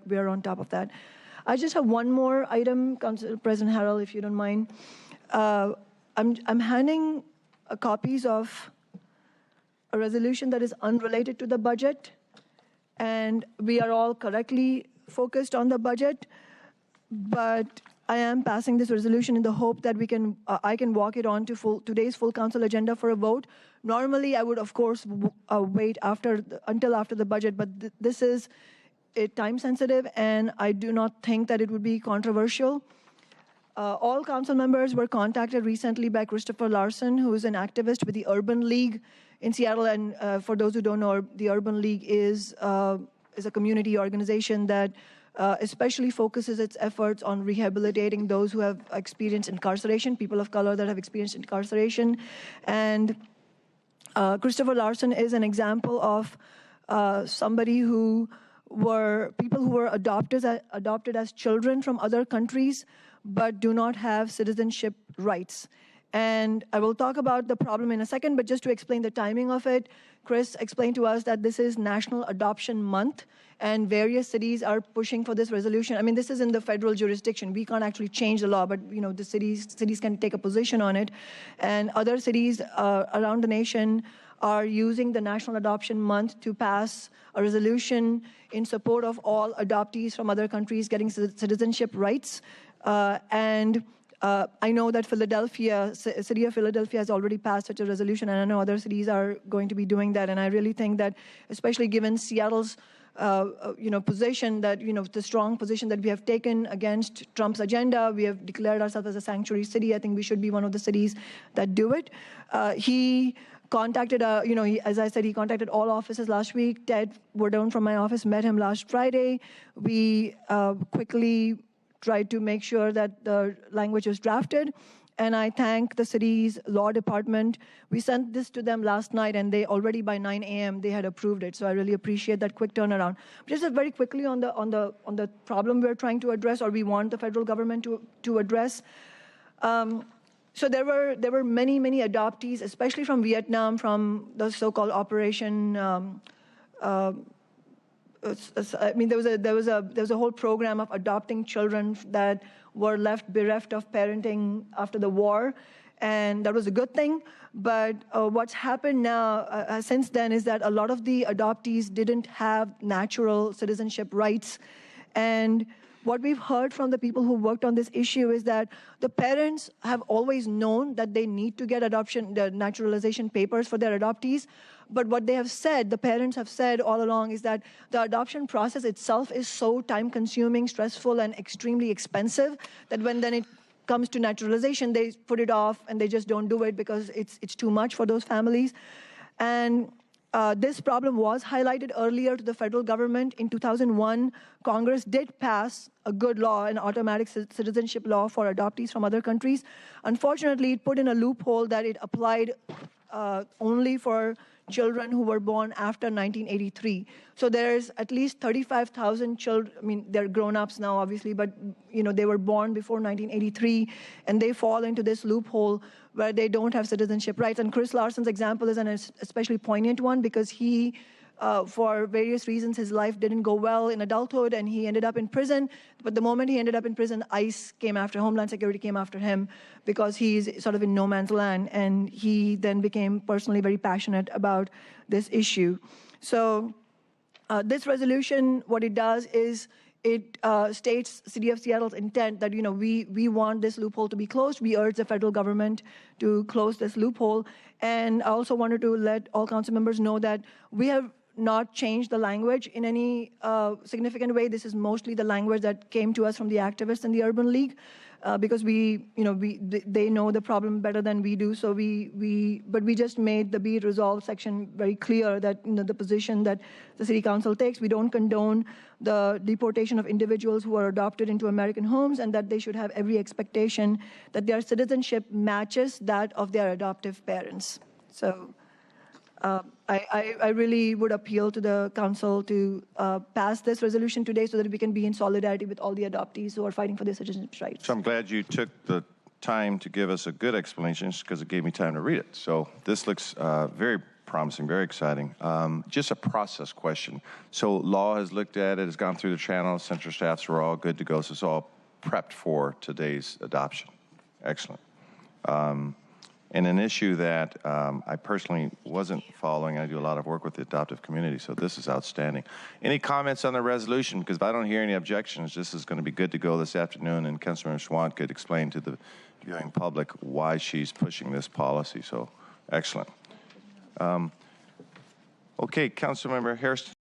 we are on top of that. I just have one more item, President Harrell, if you don't mind. I'm handing copies of a resolution that is unrelated to the budget, and we are all correctly focused on the budget, but I am passing this resolution in the hope that I can walk it on to today's full council agenda for a vote. Normally, I would, of course, wait until after the budget, but this is time sensitive, and I do not think that it would be controversial. All council members were contacted recently by Christopher Larson, who is an activist with the Urban League in Seattle. And for those who don't know, the Urban League is a community organization that especially focuses its efforts on rehabilitating those who have experienced incarceration, people of color that have experienced incarceration. And Christopher Larson is an example of somebody who people who were adopted as children from other countries, but do not have citizenship rights. And I will talk about the problem in a second, but just to explain the timing of it, Chris explained to us that this is National Adoption Month, and various cities are pushing for this resolution. I mean, this is in the federal jurisdiction. We can't actually change the law, but the cities can take a position on it. And other cities around the nation are using the National Adoption Month to pass a resolution in support of all adoptees from other countries getting citizenship rights. I know that City of Philadelphia has already passed such a resolution, and I know other cities are going to be doing that. And I really think that, especially given Seattle's position, that the strong position that we have taken against Trump's agenda, we have declared ourselves as a sanctuary city. I think we should be one of the cities that do it. He contacted, as I said, he contacted all offices last week. Ted Wardone from my office met him last Friday. We quickly tried to make sure that the language was drafted, and I thank the city's law department. We sent this to them last night, and they already by 9 a.m. they had approved it. So I really appreciate that quick turnaround. Just very quickly on the problem we're trying to address, or we want the federal government to address. So there were many adoptees, especially from Vietnam, from the so-called Operation. I mean, there was a whole program of adopting children that were left bereft of parenting after the war, and that was a good thing. But what's happened now since then is that a lot of the adoptees didn't have natural citizenship rights, and what we've heard from the people who worked on this issue is that the parents have always known that they need to get the naturalization papers for their adoptees. But what they have said, the parents have said all along, is that the adoption process itself is so time-consuming, stressful, and extremely expensive that when it comes to naturalization, they put it off and they just don't do it because it's too much for those families. And this problem was highlighted earlier to the federal government. In 2001, Congress did pass a good law, an automatic citizenship law for adoptees from other countries. Unfortunately, it put in a loophole that it applied only for children who were born after 1983. So there's at least 35,000 children. I mean, they're grown-ups now, obviously, but they were born before 1983, and they fall into this loophole where they don't have citizenship rights. And Chris Larson's example is an especially poignant one because he, for various reasons, his life didn't go well in adulthood, and he ended up in prison. But the moment he ended up in prison, ICE came after, Homeland Security came after him because he's sort of in no man's land. And he then became personally very passionate about this issue. So this resolution, what it does is it states City of Seattle's intent that we want this loophole to be closed. We urge the federal government to close this loophole. And I also wanted to let all council members know that we have not changed the language in any significant way. This is mostly the language that came to us from the activists in the Urban League, because they know the problem better than we do. So but we just made the Be It Resolved section very clear that the position that the City Council takes. We don't condone the deportation of individuals who are adopted into American homes, and that they should have every expectation that their citizenship matches that of their adoptive parents. So I really would appeal to the council to pass this resolution today so that we can be in solidarity with all the adoptees who are fighting for their citizenship rights. So I'm glad you took the time to give us a good explanation because it gave me time to read it. So this looks very promising, very exciting. Just a process question. So law has looked at it, has gone through the channels, central staffs are all good to go, so it's all prepped for today's adoption. Excellent. And an issue that I personally wasn't following, I do a lot of work with the adoptive community, so this is outstanding. Any comments on the resolution? Because if I don't hear any objections, this is going to be good to go this afternoon, and Councilmember Swann could explain to the viewing public why she's pushing this policy, so excellent. Okay, Councilmember Harris,